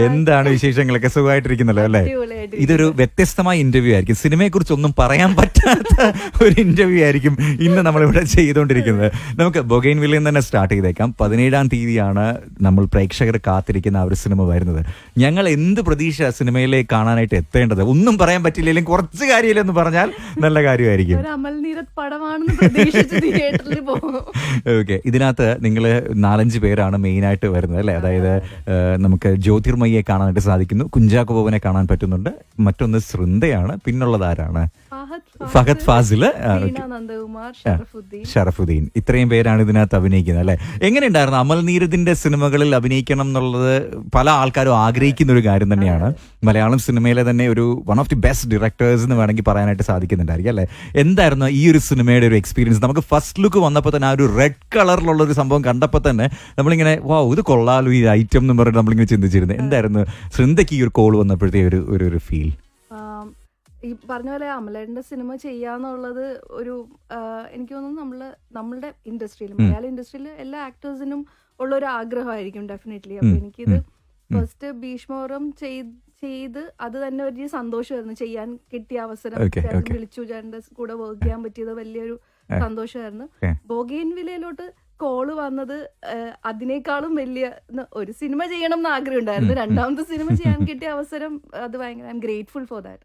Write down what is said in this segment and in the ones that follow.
എന്താണ് വിശേഷങ്ങളൊക്കെ? സുഖമായിട്ടിരിക്കുന്നല്ലോ അല്ലേ? ഇതൊരു വ്യത്യസ്തമായ ഇന്റർവ്യൂ ആയിരിക്കും. സിനിമയെ കുറിച്ച് ഒന്നും പറയാൻ പറ്റാത്ത ഒരു ഇന്റർവ്യൂ ആയിരിക്കും ഇന്ന് നമ്മളിവിടെ ചെയ്തുകൊണ്ടിരിക്കുന്നത്. നമുക്ക് ബൊഗെയിൻവില്ലിൽ തന്നെ സ്റ്റാർട്ട് ചെയ്തേക്കാം. 17-ാം തീയതിയാണ് നമ്മൾ പ്രേക്ഷകർ കാത്തിരിക്കുന്ന ആ ഒരു സിനിമ വരുന്നത്. ഞങ്ങൾ എന്ത് പ്രതീക്ഷ സിനിമയിലേക്ക് കാണാനായിട്ട് എത്തേണ്ടത്? ഒന്നും പറയാൻ പറ്റില്ലെങ്കിലും കുറച്ച് കാര്യമില്ലെന്ന് പറഞ്ഞാൽ നല്ല കാര്യമായിരിക്കും. ഓക്കെ, ഇതിനകത്ത് നിങ്ങൾ 4-5 പേരാണ് മെയിനായിട്ട് വരുന്നത് അല്ലേ? അതായത് നമുക്ക് ജ്യോതിർമയ്യെ കാണാനായിട്ട് സാധിക്കുന്നു, കുഞ്ചാക്കോ ബോബനെ കാണാൻ പറ്റുന്നുണ്ട്, മറ്റൊന്ന് സൃന്ദയാണ്, പിന്നുള്ളത് ആരാണ്? ഫഹദ് ഫാസിൽ, ഷറഫുദ്ദീൻ. ഇത്രയും പേരാണ് ഇതിനകത്ത് അഭിനയിക്കുന്നത് അല്ലെ? എങ്ങനെയുണ്ടായിരുന്നു അമൽ നീരദിന്റെ സിനിമകളിൽ അഭിനയിക്കണം എന്നുള്ളത്? പല ആൾക്കാരും ആഗ്രഹിക്കുന്ന ഒരു കാര്യം തന്നെയാണ്. മലയാളം സിനിമയിലെ തന്നെ ഒരു one of the best directors എന്ന് വേണമെങ്കിൽ പറയാനായിട്ട് സാധിക്കുന്നുണ്ടായിരിക്കും അല്ലെ? എന്തായിരുന്നു ഈ ഒരു സിനിമയുടെ ഒരു എക്സ്പീരിയൻസ്? നമുക്ക് ഫസ്റ്റ് ലുക്ക് വന്നപ്പോൾ തന്നെ ആ ഒരു റെഡ് കളറിലുള്ള ഒരു സംഭവം കണ്ടപ്പോൾ തന്നെ നമ്മളിങ്ങനെ വാ ഇത് കൊള്ളാലോ ഈ ഐറ്റം എന്ന് പറഞ്ഞിട്ട് നമ്മളിങ്ങനെ ചിന്തിച്ചിരുന്നത്. എന്തായിരുന്നു സൃന്ദയ്ക്ക് ഈ ഒരു കോൾ വന്നപ്പോഴത്തെ ഒരു ഫീൽ? ഈ പറഞ്ഞ പോലെ അമലേട്ടൻ്റെ സിനിമ ചെയ്യാന്നുള്ളത് ഒരു എനിക്ക് തോന്നുന്നു നമ്മളുടെ ഇൻഡസ്ട്രിയിൽ, മലയാള ഇൻഡസ്ട്രിയിൽ എല്ലാ ആക്ടേഴ്സിനും ഉള്ളൊരു ആഗ്രഹമായിരിക്കും ഡെഫിനറ്റ്ലി. അപ്പൊ എനിക്കിത് ഫസ്റ്റ് ഭീഷ്മപർവം ചെയ്ത് അത് തന്നെ ഒരു സന്തോഷമായിരുന്നു. ചെയ്യാൻ കിട്ടിയ അവസരം, വിളിച്ചു ചേട്ടൻ്റെ കൂടെ വർക്ക് ചെയ്യാൻ പറ്റിയത് വലിയൊരു സന്തോഷമായിരുന്നു. ബൊഗെയിൻവില്ലയിലോട്ട് കോള് വന്നത് അതിനേക്കാളും വലിയ ഒരു സിനിമ ചെയ്യണം എന്ന് ആഗ്രഹം ഉണ്ടായിരുന്നു. രണ്ടാമത്തെ സിനിമ ചെയ്യാൻ കിട്ടിയ അവസരം അത് ഭയങ്കര I M grateful for that.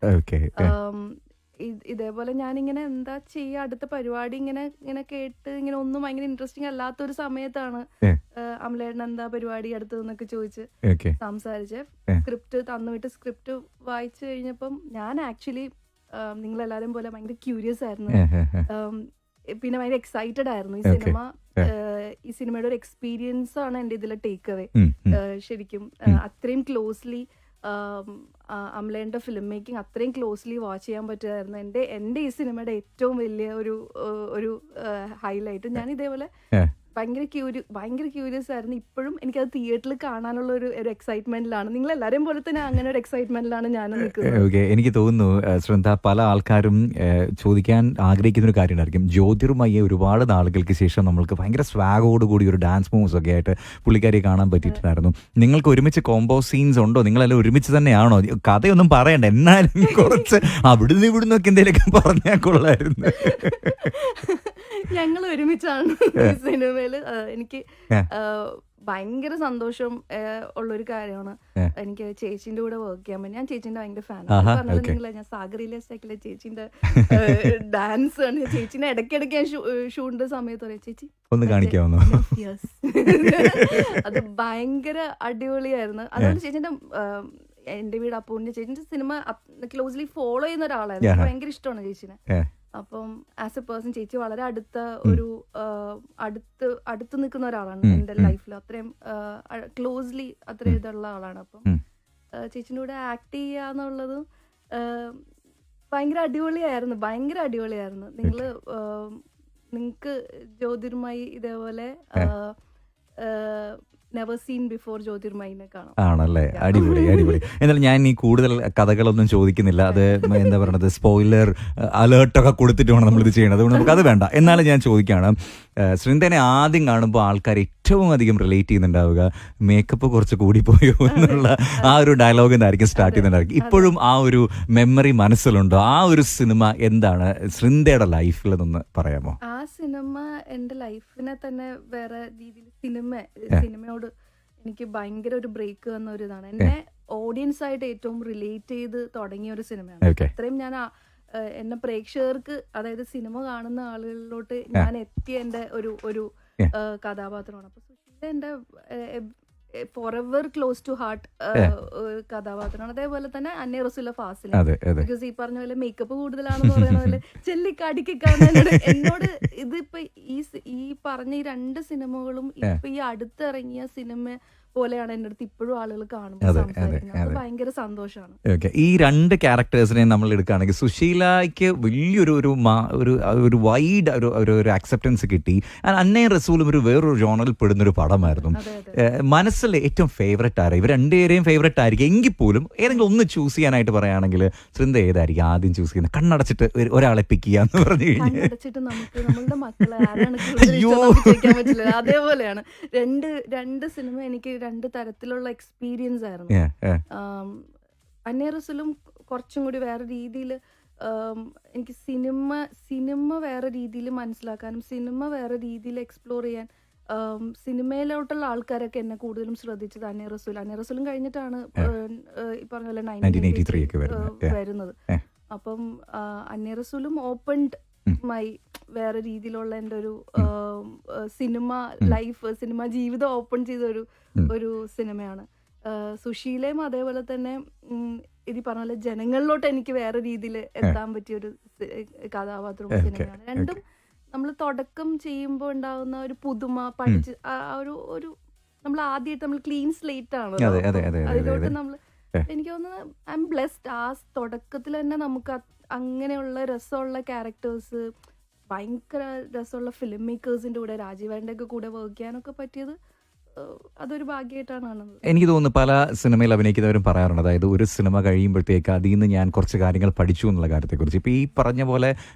ഇതേപോലെ ഞാനിങ്ങനെ എന്താ ചെയ്യുക, അടുത്ത പരിപാടി ഇങ്ങനെ കേട്ട് ഇങ്ങനെ ഒന്നും ഭയങ്കര ഇൻട്രസ്റ്റിംഗ് അല്ലാത്തൊരു സമയത്താണ് അമലേട്ടൻ എന്താ പരിപാടി അടുത്തതെന്നൊക്കെ ചോദിച്ച് സംസാരിച്ച് സ്ക്രിപ്റ്റ് തന്നുവിട്ട് സ്ക്രിപ്റ്റ് വായിച്ചു കഴിഞ്ഞപ്പം ഞാൻ ആക്ച്വലി നിങ്ങളെല്ലാരും പോലെ ഭയങ്കര ക്യൂരിയസ് ആയിരുന്നു. പിന്നെ ഭയങ്കര എക്സൈറ്റഡ് ആയിരുന്നു. ഈ സിനിമയുടെ ഒരു എക്സ്പീരിയൻസ് ആണ് എൻ്റെ ഇതിലെ ടേക്ക് അവേ. ശരിക്കും അത്രയും ക്ലോസ്ലി അമലേൻ്റെ ഫിലിം മേക്കിംഗ് അത്രയും ക്ലോസ്ലി വാച്ച് ചെയ്യാൻ പറ്റുമായിരുന്നു. എൻ്റെ ഈ സിനിമയുടെ ഏറ്റവും വലിയ ഒരു ഹൈലൈറ്റ്. ഞാൻ ഇതേപോലെ ഭയങ്കര ക്യൂരിയസ് ആയിരുന്നു. ഇപ്പോഴും എനിക്കത് തിയേറ്ററിൽ കാണാനുള്ള ഒരു എക്സൈറ്റ്മെന്റിലാണ്. നിങ്ങൾ എല്ലാവരെയും പോലെ തന്നെ അങ്ങനെ ഒരു എക്സൈറ്റ്മെന്റിലാണ് ഞാൻ നിൽക്കുന്നത്. ഓക്കെ, എനിക്ക് തോന്നുന്നു ശ്രദ്ധ പല ആൾക്കാരും ചോദിക്കാൻ ആഗ്രഹിക്കുന്ന ഒരു കാര്യമായിരിക്കും. ജ്യോതിർമയ്യെ ഒരുപാട് നാളുകൾക്ക് ശേഷം നമ്മൾക്ക് ഭയങ്കര സ്വാഗോട് കൂടി ഒരു ഡാൻസ് മൂവ്സ് ഒക്കെ ആയിട്ട് പുള്ളിക്കാരിയെ കാണാൻ പറ്റിയിട്ടുണ്ടായിരുന്നു. നിങ്ങൾക്ക് ഒരുമിച്ച് കോംബോ സീൻസ് ഉണ്ടോ? നിങ്ങളെല്ലാം ഒരുമിച്ച് തന്നെയാണോ? കഥയൊന്നും പറയണ്ട, എന്നാലും കുറച്ച് അവിടുന്ന് ഇവിടുന്നൊക്കെ എന്തെങ്കിലുമൊക്കെ പറഞ്ഞാൽ കൊള്ളായിരുന്നു. ഞങ്ങൾ ഒരുമിച്ചാണ് സിനിമയില്. എനിക്ക് ഭയങ്കര സന്തോഷം ഉള്ളൊരു കാര്യമാണ് എനിക്ക് ചേച്ചിന്റെ കൂടെ വർക്ക് ചെയ്യാൻ പറ്റും. ഞാൻ ചേച്ചിന്റെ ഭയങ്കര ഫാനാണ്. പറഞ്ഞില്ല, ഞാൻ സാഗറിലെ സ്റ്റൈക്കിലെ ചേച്ചിന്റെ ഡാൻസ് ആണ്. ചേച്ചിനെ ഇടയ്ക്കിടയ്ക്ക് ഞാൻ ഷൂട്ടിന്റെ സമയത്ത് പറയാം, ചേച്ചി ഒന്ന് കാണിക്കാവുന്നോ? അത് ഭയങ്കര അടിപൊളിയായിരുന്നു. അതുകൊണ്ട് ചേച്ചിന്റെ എന്റെ വീട് അപ്പൂന്റെ ചേച്ചിന്റെ സിനിമ ക്ലോസ്ലി ഫോളോ ചെയ്യുന്ന ഒരാളായിരുന്നു. ഭയങ്കര ഇഷ്ടമാണ് ചേച്ചിനെ. അപ്പം ആസ് എ പേഴ്സൺ ചേച്ചി വളരെ അടുത്ത് നിൽക്കുന്ന ഒരാളാണ് എൻ്റെ ലൈഫിൽ. അത്രയും ക്ലോസ്ലി അത്രയും ഇതുള്ള ആളാണ്. അപ്പം ചേച്ചിൻ്റെ കൂടെ ആക്ട് ചെയ്യാന്നുള്ളത് ഭയങ്കര അടിപൊളിയായിരുന്നു. നിങ്ങൾക്ക് ജ്യോതിർമയി ഇതേപോലെ നെവർ സീൻ ബിഫോർ ജ്യോതിർമയിനെ കാണാം. ആണല്ലേ? അടിപൊളി. എന്നാലും ഞാൻ ഈ കൂടുതൽ കഥകളൊന്നും ചോദിക്കുന്നില്ല. അത് എന്താ പറയുന്നത്, സ്പോയിലർ അലേർട്ടൊക്കെ കൊടുത്തിട്ട് വേണം നമ്മളിത് ചെയ്യണം. അതുകൊണ്ട് നമുക്കത് വേണ്ട. എന്നാലും ഞാൻ ചോദിക്കുകയാണ്, സൃന്ദനെ ആദ്യം കാണുമ്പോൾ ആൾക്കാർ ഏറ്റവും അധികം റിലേറ്റ് ചെയ്യുന്നുണ്ടാവുക മേക്കപ്പ് കുറച്ച് കൂടിപ്പോയോ എന്നുള്ള ആ ഒരു ഡയലോഗ് എന്നായിരിക്കും സ്റ്റാർട്ട് ചെയ്യുന്നുണ്ടായിരിക്കും. ഇപ്പോഴും ആ ഒരു മെമ്മറി മനസ്സിലുണ്ടോ? ആ ഒരു സിനിമ എന്താണ് സൃന്ദയുടെ ലൈഫിൽ നിന്ന് പറയാമോ? ആ സിനിമ എൻ്റെ ലൈഫിനെ തന്നെ വേറെ രീതിയിൽ സിനിമയോട് എനിക്ക് ഭയങ്കര ഒരു ബ്രേക്ക് വന്ന ഒരു ഇതാണ്. എന്നെ ഓഡിയൻസ് ആയിട്ട് ഏറ്റവും റിലേറ്റ് ചെയ്ത് തുടങ്ങിയ ഒരു സിനിമയാണ്. അത്രയും ഞാൻ എന്നെ പ്രേക്ഷകർക്ക്, അതായത് സിനിമ കാണുന്ന ആളുകളിലോട്ട് ഞാൻ എത്തിയ എൻ്റെ ഒരു കഥാപാത്രമാണ്. അപ്പൊ സുശീല എൻ്റെ ഫോറെവർ ക്ലോസ് ടു ഹാർട്ട് കഥാപാത്രമാണ്. അതേപോലെ തന്നെ അന്നേ റസൂല ഫാസിൽ. ബിക്കോസ് ഈ പറഞ്ഞ പോലെ മേക്കപ്പ് കൂടുതലാണെന്ന് പറയുന്ന പോലെ ചെല്ലിക്കാടിക്കാവുന്ന എന്നോട് ഇതിപ്പോ ഈ പറഞ്ഞ ഈ 2 സിനിമകളും ഇപ്പൊ ഈ അടുത്തിറങ്ങിയ സിനിമ പോലെയാണ് എൻ്റെ അടുത്ത് ഇപ്പോഴും ആളുകൾ കാണുമ്പോൾ സംസാരിക്കുന്നത്. ഭയങ്കര സന്തോഷമാണ്. ഈ 2 ക്യാരക്ടേഴ്സിനെ നമ്മൾ എടുക്കുകയാണെങ്കിൽ സുശീലയ്ക്ക് വലിയൊരു ഒരു വൈഡ് ഒരു അക്സെപ്റ്റൻസ് കിട്ടി. അന്നയും റസൂലും വേറൊരു ജോണറിൽ പെടുന്നൊരു പടമായിരുന്നു. മനസ്സിൽ ഏറ്റവും ഫേവറേറ്റ് ആരാ? ഇവർ 2 പേരെയും ഫേവറേറ്റ് ആയിരിക്കും. എങ്കിൽ പോലും ഏതെങ്കിലും ഒന്ന് ചൂസ് ചെയ്യാനായിട്ട് പറയുകയാണെങ്കിൽ സൃന്ദ ഏതായിരിക്കും ആദ്യം ചൂസ് ചെയ്യുന്നത്? കണ്ണടച്ചിട്ട് ഒരാളെ പിക്ക് ചെയ്യാന്ന് പറഞ്ഞു കഴിഞ്ഞാൽ അതേപോലെയാണ്. രണ്ട് സിനിമ എനിക്ക് രണ്ട് തരത്തിലുള്ള എക്സ്പീരിയൻസ് ആയിരുന്നു. അന്നേ റസൂലും കുറച്ചും കൂടി വേറെ രീതിയിൽ എനിക്ക് സിനിമ വേറെ രീതിയിൽ മനസ്സിലാക്കാനും സിനിമ വേറെ രീതിയിൽ എക്സ്പ്ലോർ ചെയ്യാൻ സിനിമയിലോട്ടുള്ള ആൾക്കാരൊക്കെ എന്നെ കൂടുതലും ശ്രദ്ധിച്ചത് അന്നേ റസൂലും കഴിഞ്ഞിട്ടാണ് ഈ പറഞ്ഞ പോലെ 1983 വരുന്നത്. അപ്പം അന്നേ റസൂലും ഓപ്പൺഡ് മൈ വേറെ രീതിയിലുള്ള എൻ്റെ ഒരു സിനിമ ജീവിതം ഓപ്പൺ ചെയ്ത ഒരു സിനിമയാണ്. സുശീലയും അതേപോലെ തന്നെ ഇത് പറഞ്ഞ പോലെ ജനങ്ങളിലോട്ട് എനിക്ക് വേറെ രീതിയിൽ എത്താൻ പറ്റിയ ഒരു കഥാപാത്രവും സിനിമയാണ്. രണ്ടും നമ്മൾ തുടക്കം ചെയ്യുമ്പോൾ ഉണ്ടാകുന്ന ഒരു പുതുമ പഠിച്ച് ഒരു നമ്മൾ ആദ്യമായിട്ട് നമ്മൾ ക്ലീൻ സ്ലേറ്റ് ആണ് അതിലോട്ട് നമ്മൾ എനിക്ക് തോന്നുന്നത് ഐ എം ബ്ലെസ്ഡ്. ആ തുടക്കത്തിൽ തന്നെ നമുക്ക് അങ്ങനെയുള്ള രസമുള്ള ക്യാരക്ടേഴ്സ്, ഭയങ്കര രസമുള്ള ഫിലിം മേക്കേഴ്സിന്റെ കൂടെ രാജീവേട്ടൻ്റെ ഒക്കെ കൂടെ വർക്ക് ചെയ്യാനൊക്കെ പറ്റിയത് അതൊരു ഭാഗ്യമായിട്ടാണ് കാണുന്നത്. എനിക്ക് തോന്നുന്നു പല സിനിമയിൽ അഭിനയിക്കുന്നവരും പറയാറുണ്ട്, അതായത് ഒരു സിനിമ കഴിയുമ്പോഴത്തേക്ക് അതിൽ നിന്ന് ഞാൻ കുറച്ച് കാര്യങ്ങൾ പഠിച്ചു എന്നുള്ള കാര്യത്തെക്കുറിച്ച്. ഇപ്പോൾ ഈ പറഞ്ഞ പോലെ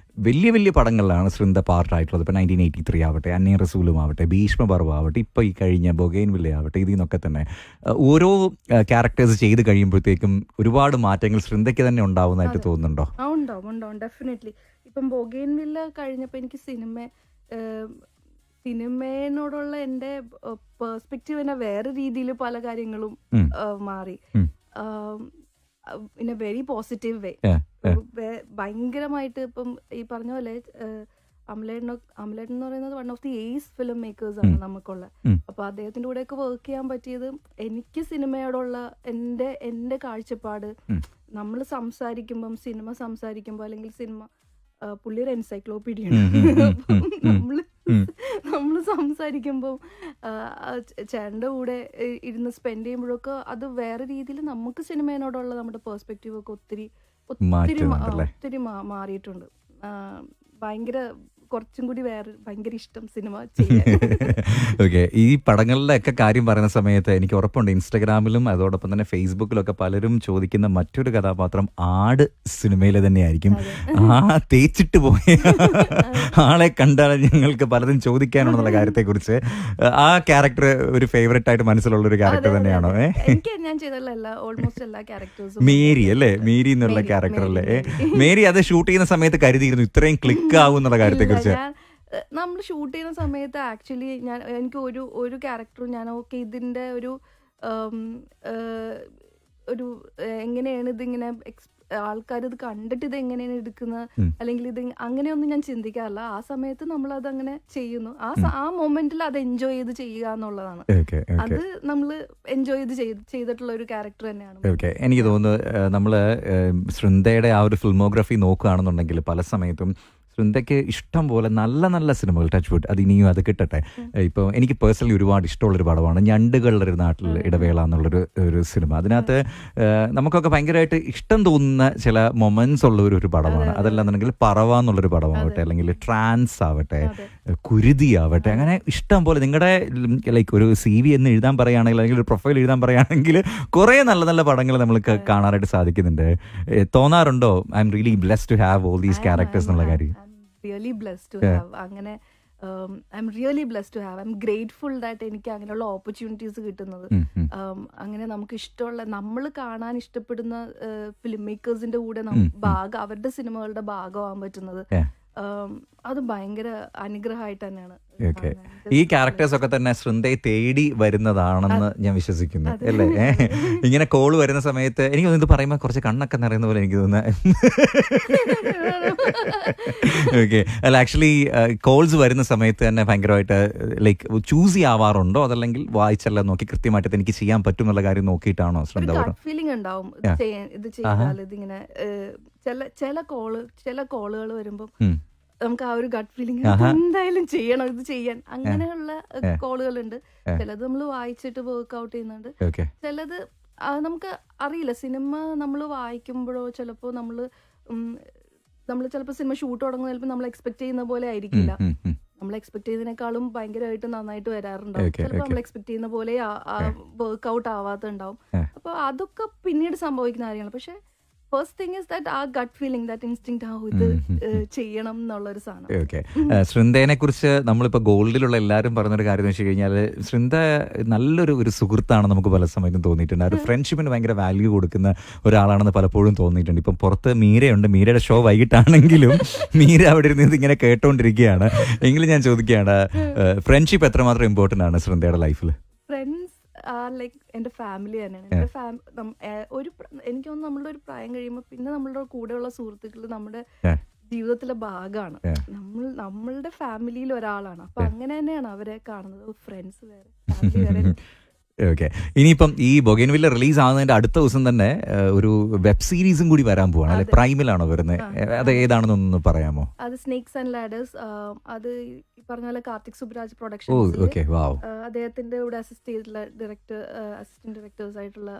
വലിയ വലിയ പടങ്ങളിലാണ് ശൃന്ദ പാർട്ടായിട്ടുള്ളത്. ഇപ്പോൾ 1983 ആവട്ടെ, അന്നേ റസൂലും ആവട്ടെ, ഭീഷ്മപർവ്വം ആവട്ടെ, ഇപ്പോൾ ഈ കഴിഞ്ഞ ബൊഗൈൻവില്ലേ ആവട്ടെ, ഇതിൽ നിന്നൊക്കെ തന്നെ ഓരോ ക്യാരക്ടേഴ്സ് ചെയ്ത് കഴിയുമ്പോഴത്തേക്കും ഒരുപാട് മാറ്റങ്ങൾ ശൃന്ദയ്ക്ക് തന്നെ ഉണ്ടാവുന്നതായിട്ട് തോന്നുന്നുണ്ടോ? ഉണ്ടാവും ഡെഫിനറ്റ്ലി. ഇപ്പം ബൊഗൈൻവില്ല കഴിഞ്ഞപ്പോൾ എനിക്ക് സിനിമയോടുള്ള എൻ്റെ പെർസ്പെക്റ്റീവ് തന്നെ വേറെ രീതിയിൽ പല കാര്യങ്ങളും മാറി. In a very positive way. ഭയങ്കരമായിട്ട് ഇപ്പം ഈ പറഞ്ഞ പോലെ അമലേട്ടൻ എന്ന് പറയുന്നത് one of the ace film makers ആണ് നമുക്കുള്ള. അപ്പൊ അദ്ദേഹത്തിന്റെ കൂടെയൊക്കെ വർക്ക് ചെയ്യാൻ പറ്റിയത് എനിക്ക് സിനിമയോടുള്ള എൻ്റെ കാഴ്ചപ്പാട്, നമ്മൾ സംസാരിക്കുമ്പോൾ അല്ലെങ്കിൽ സിനിമ പുള്ളിയൊരു എൻസൈക്ലോപീഡിയാണ്. നമ്മൾ സംസാരിക്കുമ്പോൾ ചേട്ടൻ്റെ കൂടെ ഇരുന്ന് സ്പെൻഡ് ചെയ്യുമ്പോഴൊക്കെ അത് വേറെ രീതിയിൽ നമുക്ക് സിനിമയോടുള്ള നമ്മുടെ പെർസ്പെക്റ്റീവ് ഒക്കെ ഒത്തിരി മാറിയിട്ടുണ്ട്. ഭയങ്കര കുറച്ചും കൂടി ഭയങ്കര ഇഷ്ടം സിനിമ ചെയ്യാൻ. ഓക്കെ, ഈ പടങ്ങളുടെ ഒക്കെ കാര്യം പറയുന്ന സമയത്ത് എനിക്ക് ഉറപ്പുണ്ട് ഇൻസ്റ്റഗ്രാമിലും അതോടൊപ്പം തന്നെ ഫേസ്ബുക്കിലൊക്കെ പലരും ചോദിക്കുന്ന മറ്റൊരു കഥാപാത്രം ആട് സിനിമയിലെ തന്നെയായിരിക്കും. തേച്ചിട്ട് പോയ ആളെ കണ്ടാൽ ഞങ്ങൾക്ക് പലതും ചോദിക്കാനുണ്ടെന്നുള്ള കാര്യത്തെക്കുറിച്ച്. ആ ക്യാരക്ടർ ഒരു ഫേവറേറ്റ് ആയിട്ട് മനസ്സിലുള്ള ഒരു ക്യാരക്ടർ തന്നെയാണോ? ഞാൻ ചെയ്തുള്ള ഓൾമോസ്റ്റ് എല്ലാ ക്യാരക്ടേഴ്സും. മേരി അല്ലേ, മേരി എന്നുള്ള ക്യാരക്ടർ അല്ലേ? മേരി അത് ഷൂട്ട് ചെയ്യുന്ന സമയത്ത് കരുതിയിരുന്നു ഇത്രയും ക്ലിക്ക് ആവും എന്നുള്ള കാര്യത്തെക്കുറിച്ച്. നമ്മൾ ഷൂട്ട് ചെയ്യുന്ന സമയത്ത് ആക്ച്വലി എനിക്ക് ഒരു ക്യാരക്ടറും ഞാൻ ഇതിന്റെ ഒരു എങ്ങനെയാണ് ഇതിങ്ങനെ ആൾക്കാർ ഇത് കണ്ടിട്ട് ഇത് എങ്ങനെയാണ് എടുക്കുന്നത് അല്ലെങ്കിൽ ഇത് അങ്ങനെയൊന്നും ഞാൻ ചിന്തിക്കാറില്ല. ആ സമയത്ത് നമ്മൾ അത് അങ്ങനെ ചെയ്യുന്നു. ആ മൊമെന്റിൽ അത് എൻജോയ് ചെയ്ത് ചെയ്യുക എന്നുള്ളതാണ്. അത് നമ്മൾ എൻജോയ് ചെയ്തിട്ടുള്ള ഒരു ക്യാരക്ടർ തന്നെയാണ്. എനിക്ക് തോന്നുന്നു നമ്മള് ശൃന്ദയുടെ ആ ഒരു ഫിൽമോഗ്രഫി നോക്കുകയാണെന്നുണ്ടെങ്കിൽ പല സമയത്തും ശൃന്ദയ്ക്ക് ഇഷ്ടം പോലെ നല്ല നല്ല സിനിമകൾ, ടച്ച് വുഡ്, അത് ഇനിയും അത് കിട്ടട്ടെ. ഇപ്പോൾ എനിക്ക് പേഴ്സണലി ഒരുപാട് ഇഷ്ടമുള്ളൊരു പടമാണ് ഞണ്ടുകളുടെ ഒരു നാട്ടിൽ ഇടവേള എന്നുള്ളൊരു സിനിമ. അതിനകത്ത് നമുക്കൊക്കെ ഭയങ്കരമായിട്ട് ഇഷ്ടം തോന്നുന്ന ചില മൊമെന്റ്സ് ഉള്ള ഒരു പടമാണ്. അതല്ലാന്നുണ്ടെങ്കിൽ പറവ എന്നുള്ളൊരു പടമാവട്ടെ, അല്ലെങ്കിൽ ട്രാൻസ് ആവട്ടെ, കുരുതി ആവട്ടെ, അങ്ങനെ ഇഷ്ടം പോലെ നിങ്ങളുടെ ലൈക്ക് ഒരു CV എന്ന് എഴുതാൻ പറയുകയാണെങ്കിൽ അല്ലെങ്കിൽ ഒരു പ്രൊഫൈൽ എഴുതാൻ പറയുകയാണെങ്കിൽ കുറേ നല്ല നല്ല പടങ്ങൾ നമ്മൾക്ക് കാണാനായിട്ട് സാധിക്കുന്നുണ്ട്. തോന്നാറുണ്ടോ I'm really blessed to have all these characters എന്നുള്ള കാര്യം? Really blessed to have. അങ്ങനെ I'm really blessed to have. I'm grateful that എനിക്ക് അങ്ങനെയുള്ള ഓപ്പർച്യൂണിറ്റീസ് കിട്ടുന്നത്. അങ്ങനെ നമുക്ക് ഇഷ്ടമുള്ള നമ്മൾ കാണാൻ ഇഷ്ടപ്പെടുന്ന ഫിലിം മേക്കേഴ്സിന്റെ കൂടെ അവരുടെ സിനിമകളുടെ ഭാഗമാകാൻ പറ്റുന്നത് അത് ഭയങ്കര അനുഗ്രഹമായിട്ട് തന്നെയാണ്. ഈ ക്യാരക്ടേഴ്സ് ഒക്കെ തന്നെ ശൃന്ദയെ തേടി വരുന്നതാണെന്ന് ഞാൻ വിശ്വസിക്കുന്നു, അല്ലേ? ഇങ്ങനെ കോള് വരുന്ന സമയത്ത് എനിക്ക് തോന്നുന്നു ഇത് പറയുമ്പോൾ കുറച്ച് കണ്ണൊക്കെ നിറയുന്ന പോലെ എനിക്ക് തോന്നുന്നത്. ഓക്കെ, അല്ല ആക്ച്വലി കോൾസ് വരുന്ന സമയത്ത് തന്നെ ഭയങ്കരമായിട്ട് ലൈക്ക് ചൂസി ആവാറുണ്ടോ, അതല്ലെങ്കിൽ വായിച്ചെല്ലാം നോക്കി കൃത്യമായിട്ട് എനിക്ക് ചെയ്യാൻ പറ്റും എന്നുള്ള കാര്യം നോക്കിയിട്ടാണോ ശൃന്ദ? ഫീലിംഗ് ഉണ്ടാവും ഇത് ചെയ്താൽ ഇതിങ്ങനെ ചില കോളുകൾ വരുമ്പോൾ നമുക്ക് ആ ഒരു ഗട്ട് ഫീലിംഗ് എന്തായാലും ചെയ്യണം, ഇത് ചെയ്യാൻ, അങ്ങനെയുള്ള കോളുകളുണ്ട്. ചിലത് നമ്മൾ വായിച്ചിട്ട് വർക്ക്ഔട്ട് ചെയ്യുന്നുണ്ട്, ചിലത് നമുക്ക് അറിയില്ല. സിനിമ നമ്മൾ വായിക്കുമ്പോഴോ ചിലപ്പോൾ നമ്മൾ ചിലപ്പോൾ സിനിമ ഷൂട്ട് തുടങ്ങുന്ന ചിലപ്പോൾ നമ്മൾ എക്സ്പെക്ട് ചെയ്യുന്ന പോലെ ആയിരിക്കില്ല. നമ്മൾ എക്സ്പെക്ട് ചെയ്തതിനേക്കാളും ഭയങ്കരമായിട്ട് നന്നായിട്ട് വരാറുണ്ടാവും. ചിലപ്പോൾ നമ്മൾ എക്സ്പെക്ട് ചെയ്യുന്ന പോലെ വർക്ക്ഔട്ട് ആവാത്തുണ്ടാവും. അപ്പോൾ അതൊക്കെ പിന്നീട് സംഭവിക്കുന്ന കാര്യങ്ങൾ. പക്ഷെ ഫസ്റ്റ് തിങ് ഇസ് ദാറ്റ് ആ ഗട്ട് ഫീലിംഗ് ദാറ്റ് ഇൻസ്റ്റിങ് ഇത് ചെയ്യണം എന്നുള്ളൊരു സാധനം. ഓക്കെ. ശൃന്ദയെ കുറിച്ച് നമ്മളിപ്പോൾ ഗോൾഡിലുള്ള എല്ലാവരും പറഞ്ഞൊരു കാര്യം എന്ന് വെച്ച് കഴിഞ്ഞാൽ ശൃന്ദ നല്ലൊരു സുഹൃത്താണ് നമുക്ക് പല സമയത്തും തോന്നിയിട്ടുണ്ട്. ആ ഒരു ഫ്രണ്ട്ഷിപ്പിന് ഭയങ്കര വാല്യൂ കൊടുക്കുന്ന ഒരാളാണെന്ന് പലപ്പോഴും തോന്നിയിട്ടുണ്ട്. ഇപ്പം പുറത്ത് മീരയുണ്ട്, മീരയുടെ ഷോ വൈകിട്ടാണെങ്കിലും മീര അവിടെ ഇരുന്ന് ഇങ്ങനെ കേട്ടോണ്ടിരിക്കുകയാണ്. എങ്കിലും ഞാൻ ചോദിക്കുകയാണ്, ഫ്രണ്ട്ഷിപ്പ് എത്രമാത്രം ഇമ്പോർട്ടൻ്റ് ആണ് ശൃന്ദയുടെ ലൈഫിൽ? ഫ്രണ്ട്സ് ലൈക്ക് എൻ്റെ ഫാമിലി തന്നെയാണ്. എനിക്ക് തോന്നുന്നു നമ്മളുടെ ഒരു പ്രായം കഴിയുമ്പോൾ പിന്നെ നമ്മളുടെ കൂടെയുള്ള സുഹൃത്തുക്കൾ നമ്മുടെ ജീവിതത്തിലെ ഭാഗമാണ്. നമ്മളുടെ ഫാമിലിയിൽ ഒരാളാണ്. അപ്പൊ അങ്ങനെ തന്നെയാണ് അവരെ കാണുന്നത്. ഫ്രണ്ട്സ് വേറെ, ഫാമിലി വേറെ. ഓക്കെ. ഇനിയിപ്പം ഈ ബൊഗൈൻവില്ല റിലീസ് ആവുന്നതിന്റെ അടുത്ത ദിവസം തന്നെ ഒരു വെബ് സീരീസും കൂടി വരാൻ പോവാണ് അല്ലെ? പ്രൈമിലാണോ വരുന്നത്? അത് ഏതാണെന്നൊന്ന് പറയാമോ? അത് സ്നേക്സ് ആൻഡ് ലാഡേഴ്സ്. അത് ഈ പറഞ്ഞ പോലെ കാർത്തിക് സുബ്രാജ് ഓ, പ്രൊഡക്ഷൻസിൽ ഓക്കെ. വാവ്. അദ്ദേഹത്തിന്റെ കൂടെ അസിസ്റ്റന്റ് ഡയറക്ടേഴ്സ് ആയിട്ടുള്ള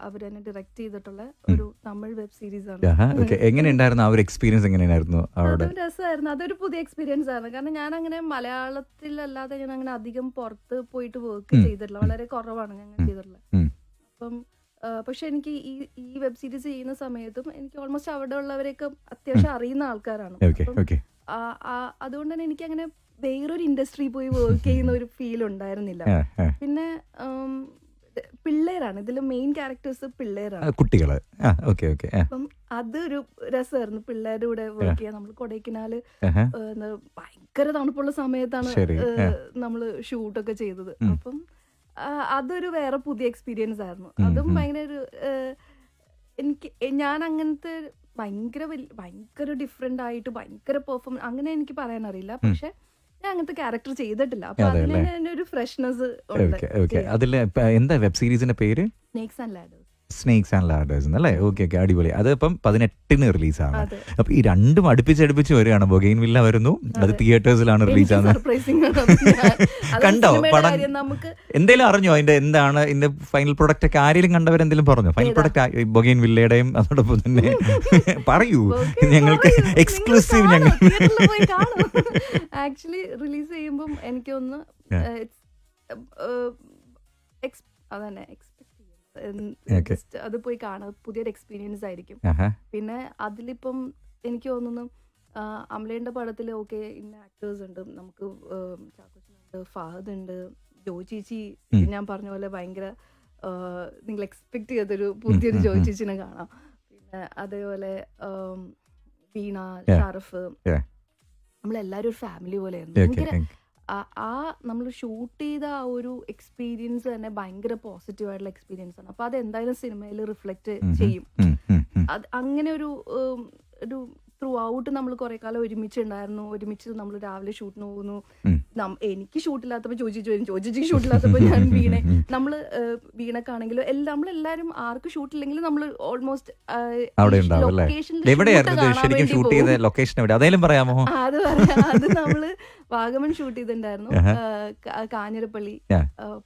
അവർ തന്നെ ഡയറക്ട് ചെയ്തിട്ടുള്ള ഒരു തമിഴ് വെബ് സീരീസ് ആണ്. ഓക്കെ. എങ്ങനെയുണ്ടായിരുന്നു ആ ഒരു എക്സ്പീരിയൻസ്? എങ്ങനെയായിരുന്നു അവിടെ? അതൊരു രസമായിരുന്നു. അതൊരു പുതിയ എക്സ്പീരിയൻസ് ആയിരുന്നു. കാരണം ഞാൻ അങ്ങനെ മലയാളത്തിലല്ലാതെ ഞാൻ അങ്ങനെ അധികം പുറത്ത് പോയിട്ട് വർക്ക് ചെയ്തിട്ടില്ല. വളരെ കുറവാണ് ഞാൻ ചെയ്തിട്ടുള്ളത്. അപ്പം പക്ഷെ എനിക്ക് ഈ വെബ് സീരീസ് ചെയ്യുന്ന സമയത്തും എനിക്ക് ഓൾമോസ്റ്റ് അവിടെ ഉള്ളവരെയൊക്കെ അത്യാവശ്യം അറിയുന്ന ആൾക്കാരാണ്. അതുകൊണ്ട് തന്നെ എനിക്ക് അങ്ങനെ വേറൊരു ഇൻഡസ്ട്രി പോയി വർക്ക് ചെയ്യുന്ന ഒരു ഫീൽ ഉണ്ടായിരുന്നില്ല. പിന്നെ പിള്ളേരാണ് ഇതിൽ മെയിൻ ക്യാരക്ടേഴ്സ്, പിള്ളേരാണ്, കുട്ടികള്. അപ്പം അതൊരു രസമായിരുന്നു പിള്ളേരുടെ കൂടെ വർക്ക് ചെയ്യാൻ. നമ്മൾ കൊടൈക്കനാല് ഭയങ്കര തണുപ്പുള്ള സമയത്താണ് നമ്മള് ഷൂട്ടൊക്കെ ചെയ്തത്. അപ്പം അതൊരു വേറെ പുതിയ എക്സ്പീരിയൻസ് ആയിരുന്നു. അതും ഭയങ്കര ഒരു ഞാൻ അങ്ങനത്തെ ഭയങ്കര ഡിഫറെന്റ് ആയിട്ട് ഭയങ്കര പെർഫോമൻസ് അങ്ങനെ എനിക്ക് പറയാൻ അറിയില്ല. പക്ഷെ ഞാൻ അങ്ങനത്തെ ക്യാരക്ടർ ചെയ്തിട്ടില്ല. അപ്പൊ അതിന് തന്നെ ഒരു ഫ്രഷ്നെസ് ഉണ്ട്. അതില് എന്താ വെബ് സീരീസിന്റെ പേര്? Snakes and ladders. Snakes and ladders അല്ലേ? ഓക്കെ. അടിപൊളി. അത് ഇപ്പം 18 റിലീസാണ്. അപ്പൊ ഈ രണ്ടും അടുപ്പിച്ച് വരികയാണ്. ബൊഗൈൻവില്ല വരുന്നു, അത് തിയേറ്റേഴ്സിലാണ് റിലീസ് ആകുന്നത്. കണ്ടോ പടം? എന്തേലും അറിഞ്ഞോ അതിന്റെ എന്താണ് ഇതിന്റെ ഫൈനൽ പ്രൊഡക്റ്റ് ഒക്കെ? ആരെങ്കിലും കണ്ടവരെന്തെങ്കിലും പറഞ്ഞോ? ഫൈനൽ പ്രൊഡക്റ്റ് ബൊഗൈൻവില്ലയുടെയും അതോടൊപ്പം തന്നെ പറയൂ, ഞങ്ങൾക്ക് എക്സ്ക്ലൂസീവ്. ഞങ്ങൾ ആക്ച്വലി റിലീസ് ചെയ്യുമ്പോൾ എനിക്കൊന്ന് അതന്നെ അത് പോയി കാണാം. പുതിയൊരു എക്സ്പീരിയൻസ് ആയിരിക്കും. പിന്നെ അതിലിപ്പം എനിക്ക് തോന്നുന്നു അമലേന്റെ പടത്തിൽ ഓക്കെ ഇന്ന ആക്ടേഴ്സ് ഉണ്ട്. നമുക്ക് ചാക്കോച്ചനുണ്ട്, ഫഹദ് ഉണ്ട്, ജോയി ചേച്ചി. ഞാൻ പറഞ്ഞ പോലെ ഭയങ്കര നിങ്ങൾ എക്സ്പെക്ട് ചെയ്തൊരു പുതിയൊരു ജോയി ചേച്ചിനെ കാണാം. പിന്നെ അതേപോലെ വീണ, ഷാറഫ്, നമ്മളെല്ലാരും ഒരു ഫാമിലി പോലെയായിരുന്നു. ഭയങ്കര നമ്മൾ ഷൂട്ട് ചെയ്ത ആ ഒരു എക്സ്പീരിയൻസ് തന്നെ ഭയങ്കര പോസിറ്റീവ് ആയിട്ടുള്ള എക്സ്പീരിയൻസ് ആണ്. അപ്പൊ അത് എന്തായാലും സിനിമയിൽ റിഫ്ലക്ട് ചെയ്യും. അത് അങ്ങനെ ഒരു ത്രൂ ഔട്ട് നമ്മൾ കുറെ കാലം ഒരുമിച്ച് നമ്മൾ രാവിലെ ഷൂട്ടിന് പോകുന്നു. എനിക്ക് ഷൂട്ടില്ലാത്തപ്പോൾ ചോദിച്ചു ഷൂട്ടില്ലാത്തപ്പോ ഞാൻ വീണക്കാണെങ്കിലും നമ്മളെല്ലാരും ആർക്ക് ഷൂട്ടില്ലെങ്കിലും നമ്മൾ ഓൾമോസ്റ്റ് അത് നമ്മള് വാഗമൺ ഷൂട്ട് ചെയ്തിട്ടുണ്ടായിരുന്നു, കാഞ്ഞിരപ്പള്ളി,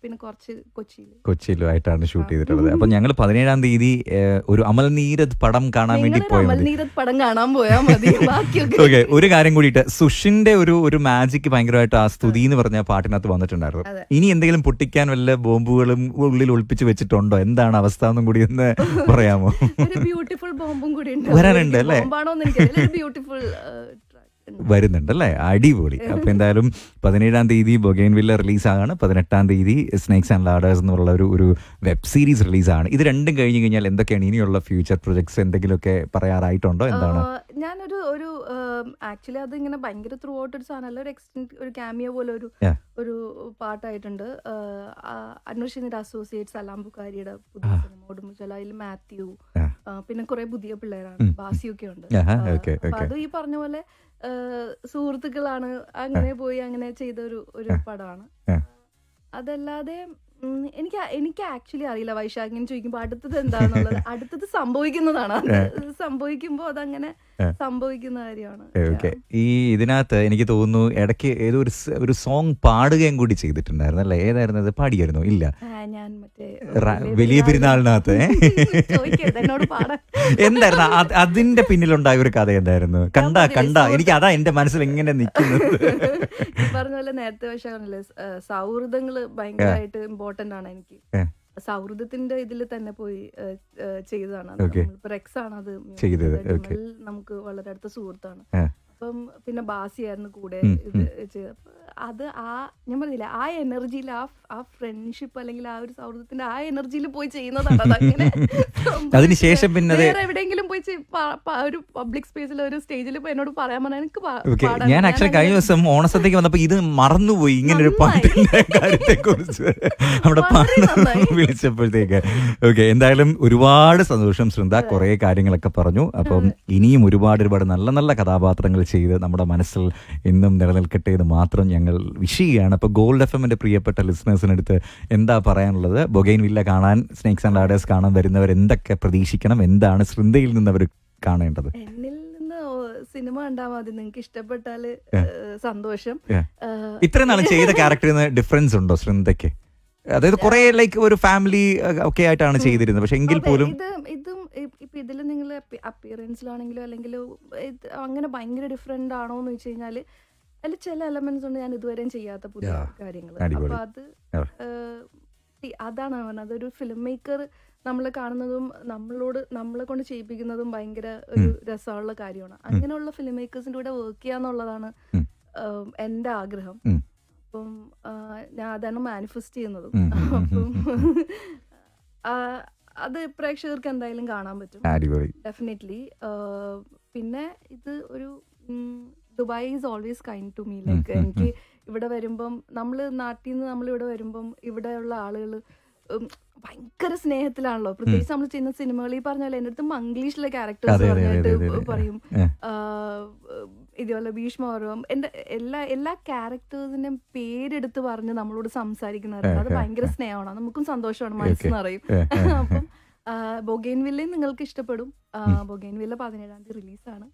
പിന്നെ കുറച്ച് കൊച്ചിയിലും ആയിട്ടാണ് ഷൂട്ട് ചെയ്തിട്ടുള്ളത്. അപ്പൊ ഞങ്ങൾ 17-ാം തീയതി ഒരു അമൽ നീരദ് പടം കാണാൻ വേണ്ടി പോയാൽ മതി. ഓക്കെ. ഒരു കാര്യം കൂടിയിട്ട്, സുഷിന്റെ ഒരു മാജിക് ഭയങ്കരമായിട്ട് ആ സ്തുതി എന്ന് പറഞ്ഞ പാട്ടിനകത്ത് വന്നിട്ടുണ്ടായിരുന്നു. ഇനി എന്തെങ്കിലും പൊട്ടിക്കാൻ വല്ല ബോംബുകളും ഉള്ളിൽ ഒളിപ്പിച്ച് വെച്ചിട്ടുണ്ടോ? എന്താണ് അവസ്ഥ എന്നും കൂടി ഒന്ന് പറയാമോ? ബ്യൂട്ടിഫുൾ ബോംബും കൂടി വരാനുണ്ട് അല്ലേ? ബ്യൂട്ടിഫുൾ വരുന്നുണ്ട് അല്ലേ? അടിപൊളി. അപ്പൊ എന്തായാലും 17-ാം തീയതി ബൊഗൈൻവില്ല റിലീസാണ്. 18-ാം തീയതി സ്നേക്സ് ആൻഡ് ലാഡേഴ്സ് എന്നുള്ള ഒരു വെബ് സീരീസ് റിലീസാണ്. ഇത് രണ്ടും കഴിഞ്ഞു കഴിഞ്ഞാൽ എന്തൊക്കെയാണ് ഇനിയുള്ള ഫ്യൂച്ചർ പ്രൊജക്ട്സ്? എന്തെങ്കിലുമൊക്കെ പറയാറായിട്ടുണ്ടോ? എന്താണ്? ഞാനൊരു ആക്ച്വലി അത് ഇങ്ങനെ ഭയങ്കര ത്രൂ ഔട്ട് ഒരു സാധനമല്ല, ഒരു ക്യാമിയോ പോലെ ഒരു പാട്ടായിട്ടുണ്ട്. അന്വേഷിച്ചിന്റെ അസോസിയേറ്റ് സലാം ബുഖാരിയുടെ പുതിയ സിനിമ ഒടുമുച്ചല. അതിൽ മാത്യു, പിന്നെ കുറെ പുതിയ പിള്ളേരാണ്, ബാസിയൊക്കെ ഉണ്ട്. അപ്പൊ അത് ഈ പറഞ്ഞ പോലെ സുഹൃത്തുക്കളാണ്, അങ്ങനെ പോയി അങ്ങനെ ചെയ്ത ഒരു പടമാണ്. അതല്ലാതെ എനിക്ക് ആക്ച്വലി അറിയില്ല വൈശാഖിനെ ചോദിക്കുമ്പോ അടുത്തത് എന്താണെന്നുള്ളത്. അടുത്തത് സംഭവിക്കുന്നതാണ്. സംഭവിക്കുമ്പോ അതങ്ങനെ സംഭവിക്കുന്ന കാര്യമാണ്. ഇതിനകത്ത് എനിക്ക് തോന്നുന്നു ഇടയ്ക്ക് ഏതോ ഒരു സോങ് പാടുകയും കൂടി ചെയ്തിട്ടുണ്ടായിരുന്നു അല്ലേ? ഏതായിരുന്നു അത്? പാടിയായിരുന്നു? ഇല്ല, ഞാൻ മറ്റേ വലിയ പെരുന്നാളിനകത്ത് എന്നോട് പാടാൻ എന്തായിരുന്നു അതിന്റെ പിന്നിലുണ്ടായ ഒരു കഥ? എന്തായിരുന്നു? കണ്ട എനിക്ക് അതാ എന്റെ മനസ്സിൽ എങ്ങനെ നിൽക്കുന്നത്. പറഞ്ഞ പോലെ നേരത്തെ വൈശാഖല്ലേ, സൗഹൃദങ്ങള് ഭയങ്കരമായിട്ട് ഇമ്പോർട്ടന്റ് ആണ് എനിക്ക്. സൗഹൃദത്തിന്റെ ഇതിൽ തന്നെ പോയി ചെയ്തതാണ്. Okay. ഇപ്പൊ റെക്സ് ആണ് അത് music ചെയ്തത്. ചെയ്തത്. Okay. ജിമൽ നമുക്ക് വളരെ അടുത്ത സുഹൃത്താണ്. ആ. അപ്പം പിന്നെ ബാസിയായിരുന്നു കൂടെ ഉം, ഇത് ചെയ്തത്. അപ്പൊ അത് ഞാൻ പറഞ്ഞില്ല, ആ എനർജിയിൽ ആ ഫ്രണ്ട്ഷിപ്പ് അല്ലെങ്കിൽ ആ ഒരു സൗഹൃദത്തിന്റെ ആ എനർജിയിൽ പോയി ചെയ്യുന്നതാണ് അതങ്ങനെ. അതിനുശേഷം പിന്നെ അത് വേറെ എവിടെയെങ്കിലും പോയി ഒരു പബ്ലിക് സ്പേസിൽ ഒരു സ്റ്റേജിൽ പോയി എന്നോട് പറയാൻ പറഞ്ഞാൽ എനിക്ക് ഓക്കെ. പാടാൻ ഞാൻ ആക്ച്വലി കഴിഞ്ഞ ദിവസം ഓണസദ്യക്ക് വന്നപ്പോ ഇത് മറന്നുപോയി, ഇങ്ങനെ ഒരു പാട്ടിന്റെ കാര്യത്തെ കുറിച്ച് നമ്മുടെ പാട്ട് വിളിച്ചപ്പോഴത്തേക്ക്. ഓക്കെ, എന്തായാലും ഒരുപാട് സന്തോഷം ശൃന്ദ, കുറെ കാര്യങ്ങളൊക്കെ പറഞ്ഞു. അപ്പം ഇനിയും ഒരുപാട് നല്ല നല്ല കഥാപാത്രങ്ങൾ ചെയ്ത് നമ്മുടെ മനസ്സിൽ എന്നും നിലനിൽക്കട്ടെ എന്ന് മാത്രം ഞങ്ങൾ വിഷ് ചെയ്യുകയാണ്. അപ്പോൾ ഗോൾഡ് FM-ന്റെ പ്രിയപ്പെട്ട ലിസണേഴ്സിനടുത്ത് എന്താ പറയാനുള്ളത്? ബൊഗൈൻവില്ല കാണാൻ, സ്നേക്സ് ആൻഡ് ലാഡേഴ്സ് കാണാൻ വരുന്നവർ എന്തൊക്കെ പ്രതീക്ഷിക്കണം? എന്താണ് ശൃന്ദയിൽ നിന്ന് അവർ കാണേണ്ടത്? എന്നിൽ നിന്ന് സിനിമ കണ്ടാൽ മതി, നിങ്ങൾക്ക് ഇഷ്ടപ്പെട്ടാല് സന്തോഷം. ഇത്രയും നാളും ചെയ്ത ക്യാരക്ടറിന് ഡിഫറൻസ് ഉണ്ടോ ശൃന്ദയ്ക്ക്? അതായത് കുറെ ലൈക്ക് ഒരു ഫാമിലി ഒക്കെ ആയിട്ടാണ് ചെയ്തിരുന്നത്, പക്ഷെ എങ്കിൽ പോലും ഇതും ഇപ്പൊ ഇതിൽ നിങ്ങൾ അപ്പിയറൻസിലാണെങ്കിലും അല്ലെങ്കിൽ അങ്ങനെ ഭയങ്കര ഡിഫറെന്റ് ആണോ എന്ന് വെച്ച് കഴിഞ്ഞാല് അതിൽ ചില എലമെന്റ്സ് ഉണ്ട് ഞാൻ ഇതുവരെയും ചെയ്യാത്ത പുതിയ കാര്യങ്ങൾ. അപ്പൊ അത് അതാണ് പറഞ്ഞത്, അതൊരു ഫിലിം മേക്കർ നമ്മളെ കാണുന്നതും നമ്മളെ കൊണ്ട് ചെയ്യിപ്പിക്കുന്നതും ഭയങ്കര ഒരു രസമുള്ള കാര്യമാണ്. അങ്ങനെയുള്ള ഫിലിം മേക്കേഴ്സിന്റെ കൂടെ വർക്ക് ചെയ്യാന്നുള്ളതാണ് എന്റെ ആഗ്രഹം. അപ്പം ഞാൻ അതാണ് മാനിഫെസ്റ്റ് ചെയ്യുന്നതും. അപ്പം അത് പ്രേക്ഷകർക്ക് എന്തായാലും കാണാൻ പറ്റും ഡെഫിനറ്റ്ലി. പിന്നെ ഇത് ഒരു Dubai is always kind to me. Like എനിക്ക് ഇവിടെ വരുമ്പം നാട്ടിൽ നിന്ന് നമ്മളിവിടെ വരുമ്പം ഇവിടെയുള്ള ആളുകൾ ഭയങ്കര സ്നേഹത്തിലാണല്ലോ. പ്രത്യേകിച്ച് നമ്മൾ ചെയ്യുന്ന സിനിമകളിൽ പറഞ്ഞ പോലെ എൻ്റെ അടുത്ത് മംഗ്ലീഷിലെ ക്യാരക്ടേഴ്സ് പറഞ്ഞിട്ട് പറയും. ഇതുപോലെ ഭീഷ്മപർവം എൻ്റെ എല്ലാ ക്യാരക്ടേഴ്സിന്റെയും പേരെടുത്ത് പറഞ്ഞ് നമ്മളോട് സംസാരിക്കുന്നവരാണ്. അത് ഭയങ്കര സ്നേഹമാണ്, നമുക്കും സന്തോഷമാണ്, മനസ്സെന്ന് അറിയും. അപ്പം ബൊഗൈൻവില്ലയും നിങ്ങൾക്ക് ഇഷ്ടപ്പെടും. ബൊഗൈൻവില്ല 17-ാം തീയതി റിലീസാണ്.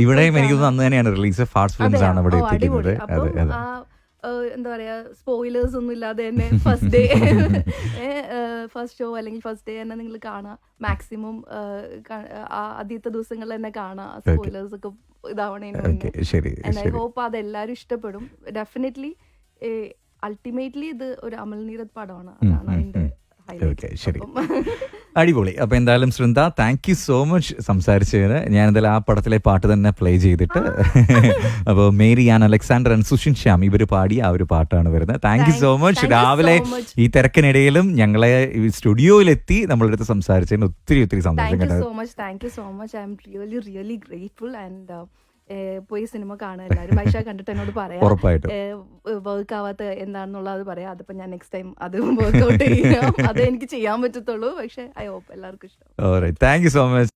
ഇവിടെയും എനിക്ക് അന്ന് തന്നെയാണ് റിലീസ്. ഫാസ്റ്റ് ഫിലിംസ് ആണ് ഇവിടെ എത്തിക്കുന്നത്. അപ്പം എന്താ പറയാ, സ്പോയിലേഴ്സ് ഒന്നും ഇല്ലാതെ തന്നെ ഫസ്റ്റ് ഷോ അല്ലെങ്കിൽ ഫസ്റ്റ് ഡേ തന്നെ നിങ്ങൾ കാണുക. മാക്സിമം ആദ്യത്തെ ദിവസങ്ങളിൽ തന്നെ കാണുക, സ്പോയിലേഴ്സ് ഒക്കെ ഇതാവണേന് മുന്നേ. ഐ ഹോപ്പ് അതെല്ലാരും ഇഷ്ടപ്പെടും. ഡെഫിനറ്റ്ലി അൾട്ടിമേറ്റ്ലി ഇത് ഒരു അമൽ നീരദ് പടമാണ്. അതാണ് അതിന്റെ ശരി, അടിപൊളി. അപ്പൊ എന്തായാലും Srinda, thank you so much സംസാരിച്ചതിന്. ഞാൻ എന്തായാലും ആ പടത്തിലെ പാട്ട് തന്നെ പ്ലേ ചെയ്തിട്ട് അപ്പോൾ Mary an Alexander and Sushin Shyam ഇവർ പാടി ആ ഒരു പാട്ടാണ് വരുന്നത്. Thank you so much. രാവിലെ ഈ തിരക്കിനിടയിലും ഞങ്ങളെ സ്റ്റുഡിയോയിലെത്തി നമ്മളുടെ അടുത്ത് സംസാരിച്ചതിന് ഒത്തിരി സന്തോഷം. Thank you so much. I am really grateful. And പോയി സിനിമ കാണുക എല്ലാവരും. വൈശ കണ്ടിട്ട് എന്നോട് പറയാം വർക്ക് ആവാത്ത എന്താണെന്നുള്ളത് പറയാം. അതിപ്പോ ഞാൻ നെക്സ്റ്റ് ടൈം അത് വർക്ക്ഔട്ട് ചെയ്യാം. അതേ എനിക്ക് ചെയ്യാൻ പറ്റത്തുള്ളൂ. പക്ഷെ ഐ ഹോപ്പ് എല്ലാവർക്കും ഇഷ്ടം. Thank you so much.